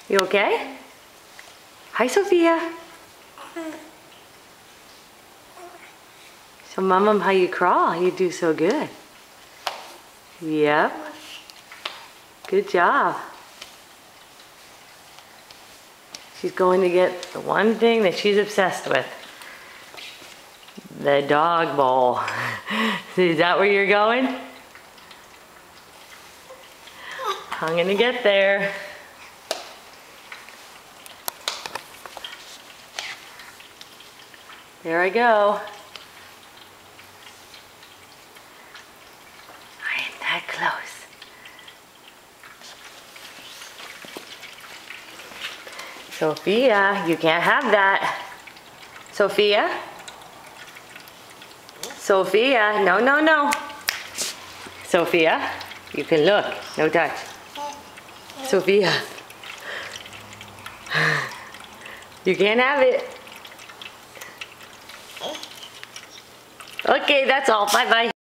You okay? Hi, Sophia. So, Mom, how you crawl? You do so good. Yep. Good job. She's going to get the one thing that she's obsessed with. The dog bowl. Is that where you're going? I'm gonna get there. There I go. I ain't that close. Sophia, you can't have that. Sophia? Sophia, no, no, no. Sophia, you can look, no touch. Sophia, you can't have it. Okay, that's all, bye-bye.